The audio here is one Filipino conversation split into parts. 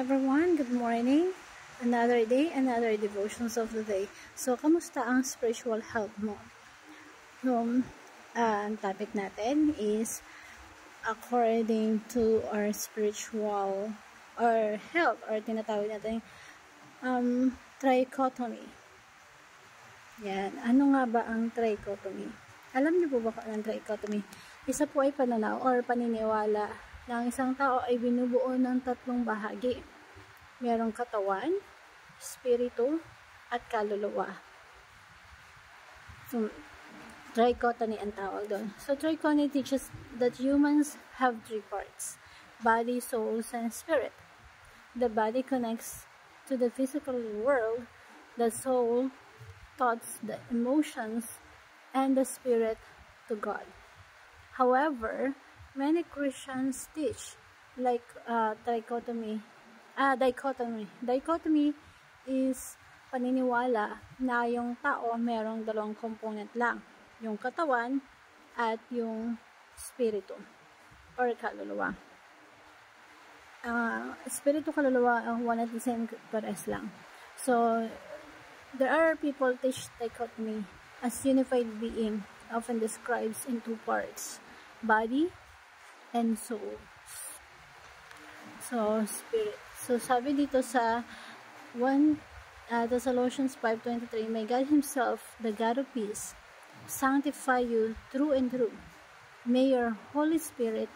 everyone, good morning. Another day, another devotions of the day. So, kamusta ang spiritual health mo? Ang topic natin is according to our spiritual or health, or tinatawag natin trichotomy. Yan. Ano nga ba ang trichotomy? Alam niyo po ba kung ang trichotomy? Isa po ay pananaw or paniniwala na ang isang tao ay binubuo ng tatlong bahagi. Merong katawan, spirito, at kaluluwa. So, trichotomy ang tawag doon. So, trichotomy teaches that humans have three parts: body, soul, and spirit. The body connects to the physical world, the soul, thoughts, the emotions, and the spirit to God. However, many Christians teach like dichotomy. Dichotomy is paniniwala na yung tao merong dalawang component lang, yung katawan at yung spirito or kaluluwa. Spirito, kaluluwa, one at the same, pares lang. So, there are people teach dichotomy as unified being, often describes in two parts: body and soul. So, spirit. So, sabi dito sa 1 Thessalonians 5:23, "May God Himself, the God of peace, sanctify you through and through. May your Holy Spirit,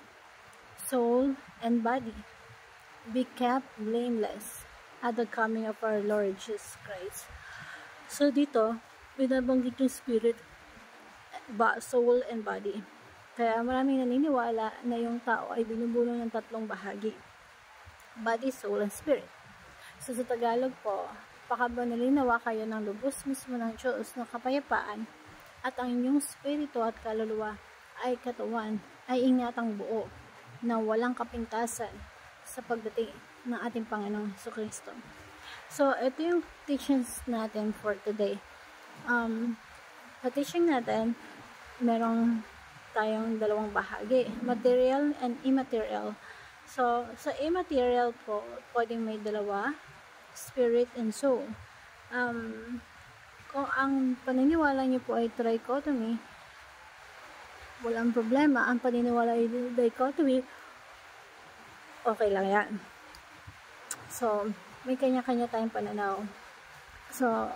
soul, and body be kept blameless at the coming of our Lord Jesus Christ." So, dito, binabanggit yung spirit, soul, and body. Kaya maraming naniniwala na yung tao ay binubuo ng tatlong bahagi: body, soul, and spirit. So, sa Tagalog po, pakabanalinawa kayo ng lubos mismo ng Diyos ng kapayapaan, at ang inyong spirito at kaluluwa ay katawan ay ingatang buo na walang kapintasan sa pagdating ng ating Panginoong Jesucristo. So, ito yung teachings natin for today. Sa teaching natin, merong tayong dalawang bahagi: material and immaterial. So, sa immaterial po, pwedeng may dalawa: spirit and soul. Kung ang paniniwala niyo po ay trichotomy, walang problema. Ang paniniwala ay dichotomy, okay lang yan. So, may kanya-kanya tayong pananaw. So,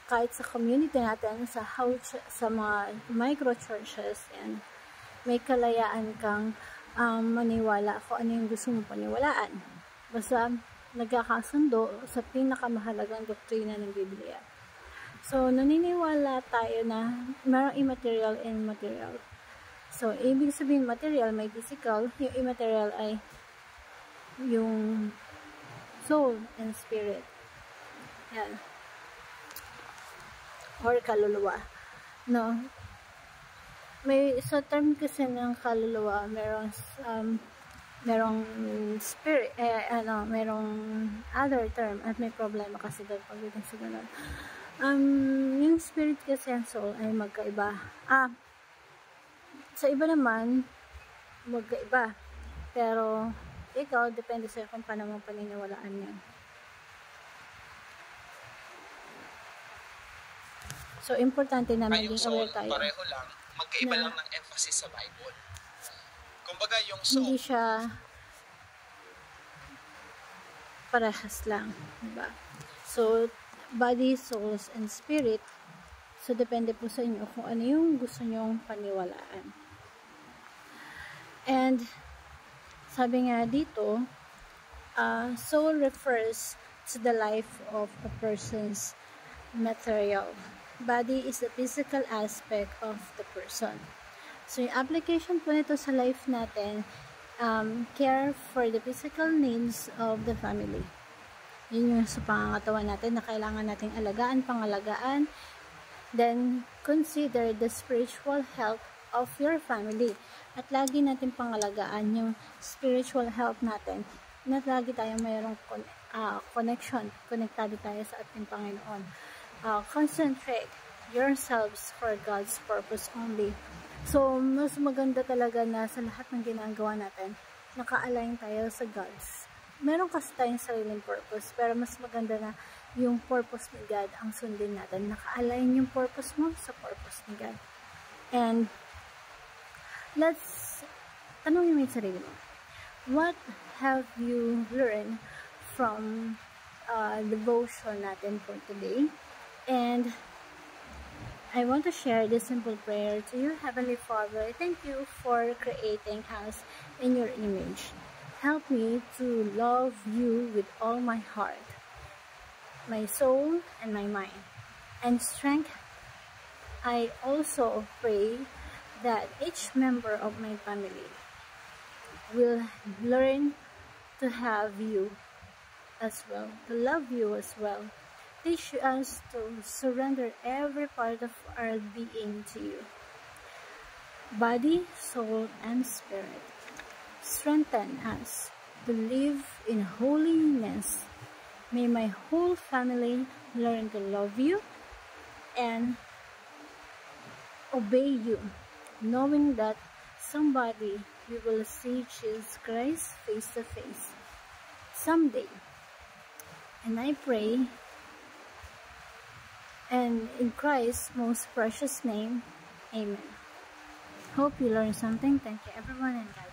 kahit sa community natin, sa house, sa mga micro churches, and may kalayaan kang maniwala kung ano yung gusto mong paniwalaan. Basta nagkakasundo sa pinakamahalagang doktrina ng Biblia. So, naniniwala tayo na mayroong immaterial and material. So, ibig sabihin material, may physical. Yung immaterial ay yung soul and spirit. Yan. Or kaluluwa. No? May sa term kasi ng kaluluwa, merong spirit, merong other term, at may problema kasi doon pagdating sa ganun. Yung spirit kasi and soul ay magkaiba. Sa iba naman, magkaiba. Pero, ikaw, depende sa'yo kung paano mong paniniwalaan yan. So, importante na maging aware tayo. Pareho lang, magkaiba lang ng emphasis sa Bible. Kumbaga, yung soul, hindi siya parehas lang, diba? So, body, souls, and spirit. So, depende po sa inyo kung ano yung gusto nyong paniwalaan. And, sabi nga dito, soul refers to the life of a person's material. Body is the physical aspect of the person. So, yung application po nito sa life natin, care for the physical needs of the family. Yun yung sa pangangatawan natin na kailangan nating alagaan, pangalagaan. Then, consider the spiritual health of your family. At lagi natin pangalagaan yung spiritual health natin. Na lagi tayong mayroong connection. Konektado tayo sa ating Panginoon. Concentrate yourselves for God's purpose only. So, mas maganda talaga na sa lahat ng ginagawa natin, naka-align tayo sa God's meron kasi tayong sariling purpose, pero mas maganda na yung purpose ni God ang sundin natin. Naka-align yung purpose mo sa purpose ni God. And let's tanongin mo yung sarili mo. What have you learned from devotion natin for today? And I want to share this simple prayer to you. Heavenly Father, I thank you for creating us in your image. Help me to love you with all my heart, my soul, and my mind, and strength. I also pray that each member of my family will learn to have you as well, to love you as well. Teach us to surrender every part of our being to you, body, soul, and spirit. Strengthen us to live in holiness. May my whole family learn to love you and obey you, knowing that someday we will see Jesus Christ face to face someday. And I pray, and in Christ's most precious name, amen. Hope you learned something. Thank you everyone, and God